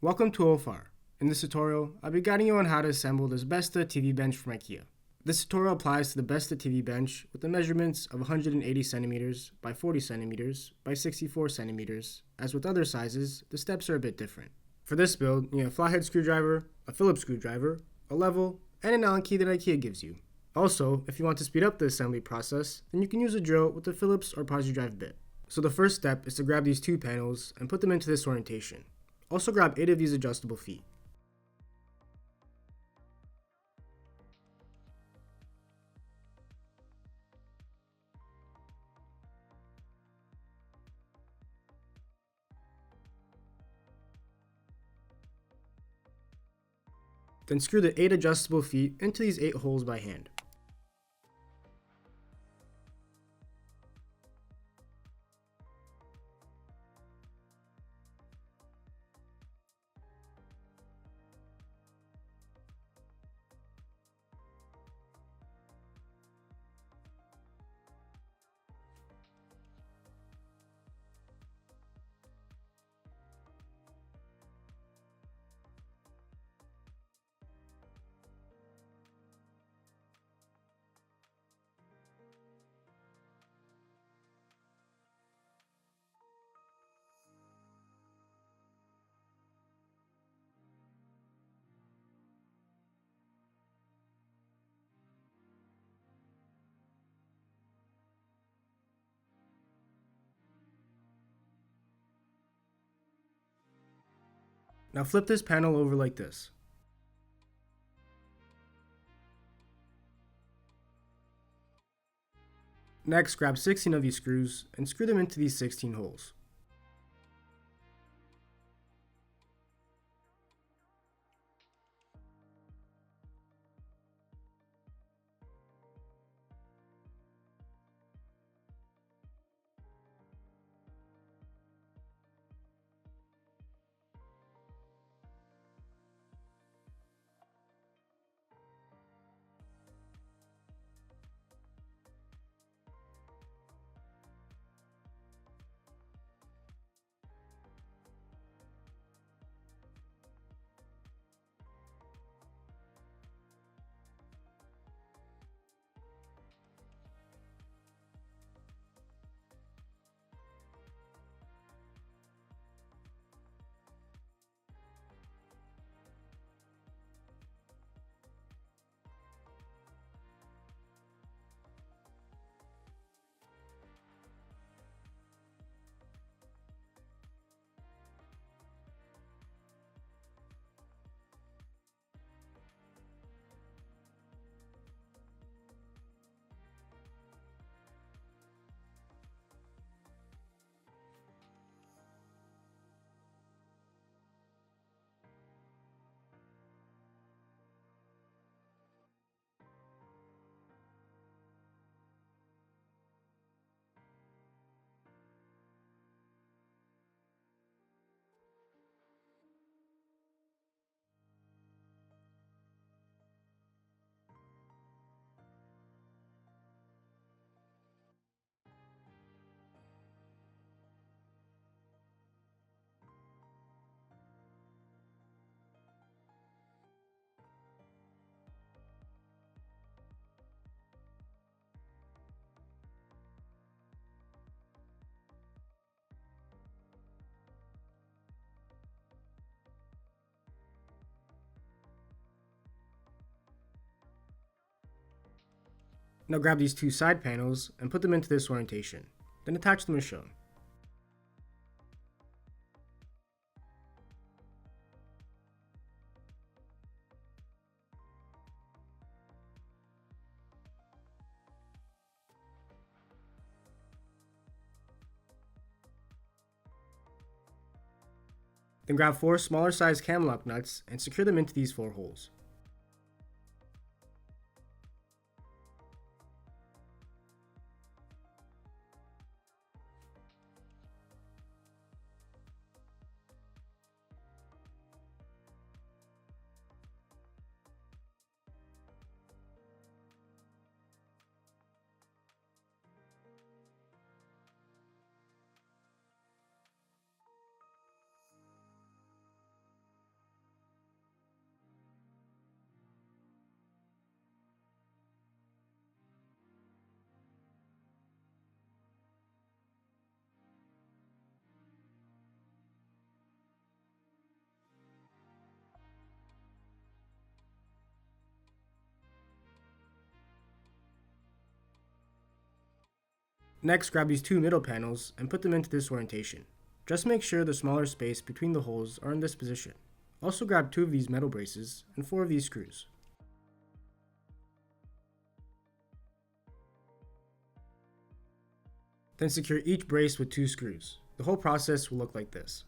Welcome to OFAR. In this tutorial, I'll be guiding you on how to assemble this Besta TV bench from IKEA. This tutorial applies to the Besta TV bench with the measurements of 180 centimeters by 40 centimeters by 64 centimeters. As with other sizes, the steps are a bit different. For this build, you need a flathead screwdriver, a Phillips screwdriver, a level, and an Allen key that IKEA gives you. Also, if you want to speed up the assembly process, then you can use a drill with a Phillips or posi drive bit. So the first step is to grab these two panels and put them into this orientation. Also grab 8 of these adjustable feet. Then screw the 8 adjustable feet into these 8 holes by hand. Now flip this panel over like this. Next, grab 16 of these screws and screw them into these 16 holes. Now grab these two side panels and put them into this orientation. Then attach them as shown. Then grab 4 smaller sized cam lock nuts and secure them into these 4 holes. Next, grab these two middle panels and put them into this orientation. Just make sure the smaller space between the holes are in this position. Also grab 2 of these metal braces and 4 of these screws. Then secure each brace with 2 screws. The whole process will look like this.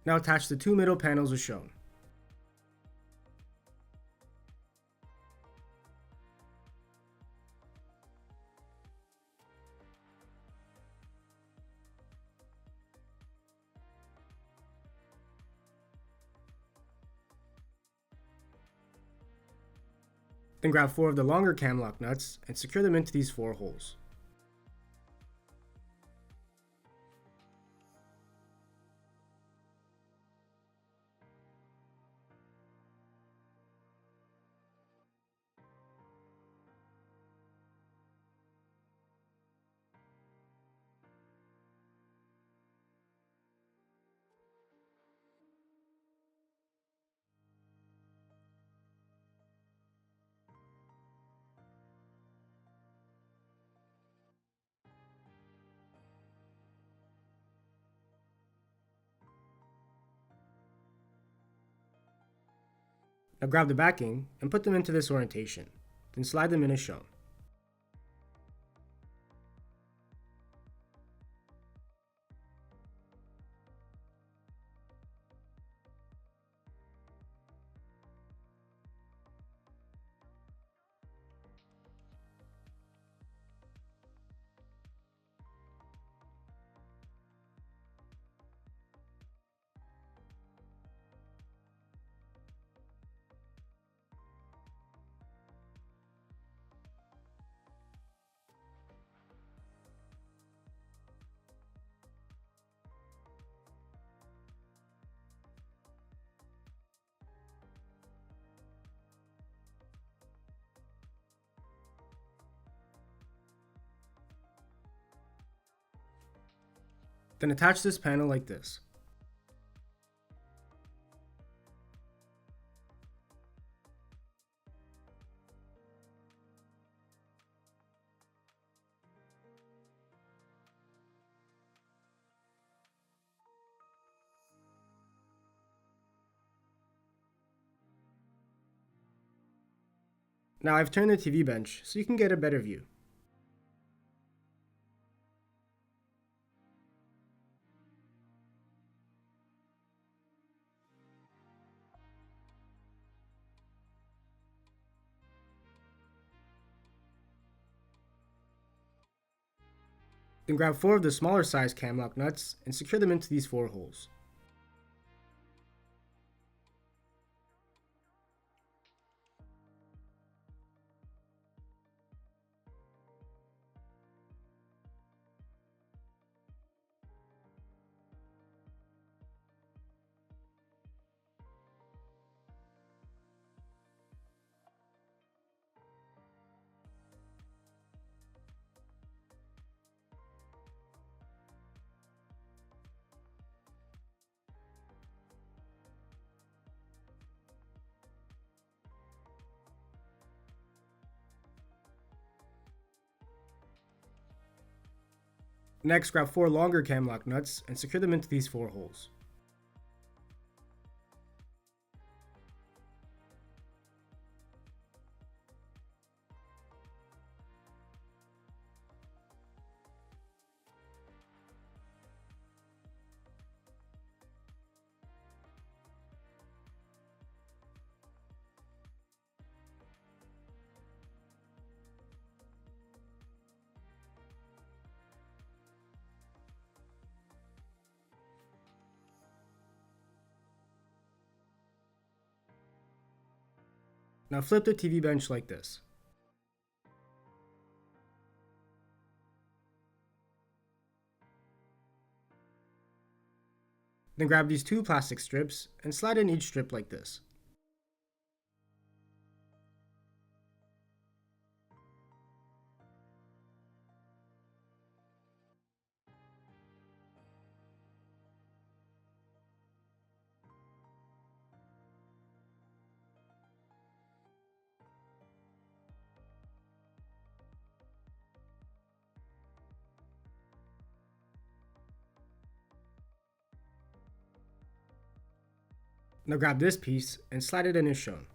Now attach the 2 middle panels as shown. Then grab 4 of the longer cam lock nuts and secure them into these 4 holes. Now grab the backing and put them into this orientation, then slide them in as shown. Then attach this panel like this. Now I've turned the TV bench so you can get a better view. Then grab 4 of the smaller size cam lock nuts and secure them into these 4 holes. Next, grab 4 longer cam lock nuts and secure them into these 4 holes. Now flip the TV bench like this. Then grab these two plastic strips and slide in each strip like this. Now grab this piece and slide it in as shown.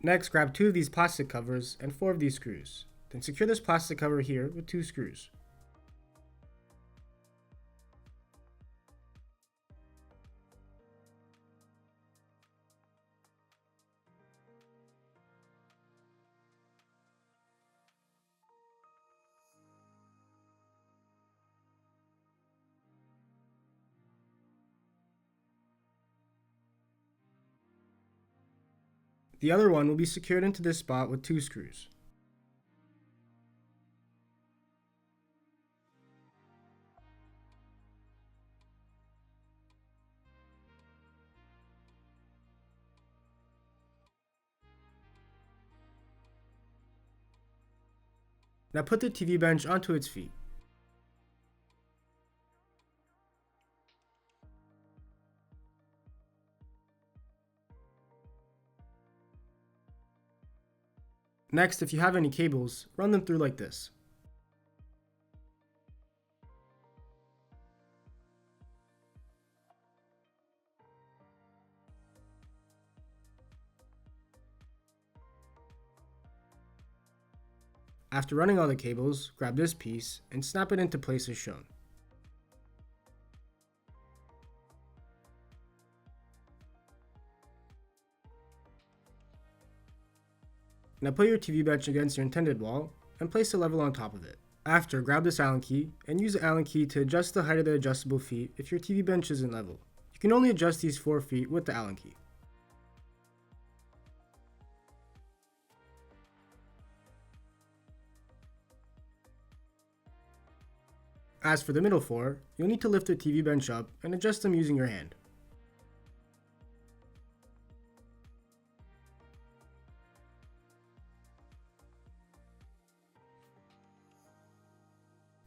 Next, grab 2 of these plastic covers and 4 of these screws. Then secure this plastic cover here with 2 screws. The other one will be secured into this spot with 2 screws. Now put the TV bench onto its feet. Next, if you have any cables, run them through like this. After running all the cables, grab this piece and snap it into place as shown. Now put your TV bench against your intended wall and place the level on top of it. After, grab this Allen key and use the Allen key to adjust the height of the adjustable feet if your TV bench isn't level. You can only adjust these 4 feet with the Allen key. As for the middle 4, you'll need to lift the TV bench up and adjust them using your hand.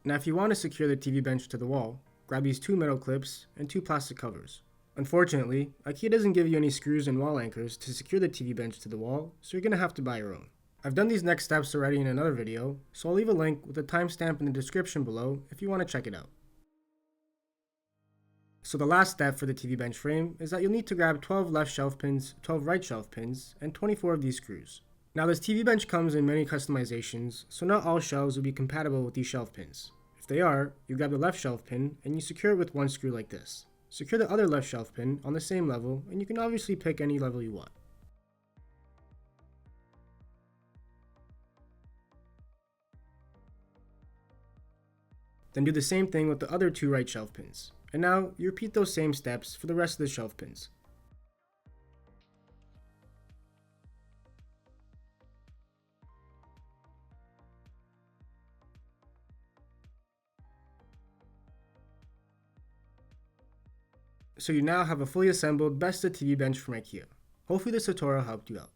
Now if you want to secure the TV bench to the wall, grab these 2 metal clips and 2 plastic covers. Unfortunately, IKEA doesn't give you any screws and wall anchors to secure the TV bench to the wall, so you're going to have to buy your own. I've done these next steps already in another video, so I'll leave a link with a timestamp in the description below if you want to check it out. So the last step for the TV bench frame is that you'll need to grab 12 left shelf pins, 12 right shelf pins, and 24 of these screws. Now this TV bench comes in many customizations, so not all shelves will be compatible with these shelf pins. If they are, you grab the left shelf pin and you secure it with 1 screw like this. Secure the other left shelf pin on the same level, and you can obviously pick any level you want. Then do the same thing with the other 2 right shelf pins. And now, you repeat those same steps for the rest of the shelf pins. So you now have a fully assembled Besta TV bench from IKEA. Hopefully this tutorial helped you out.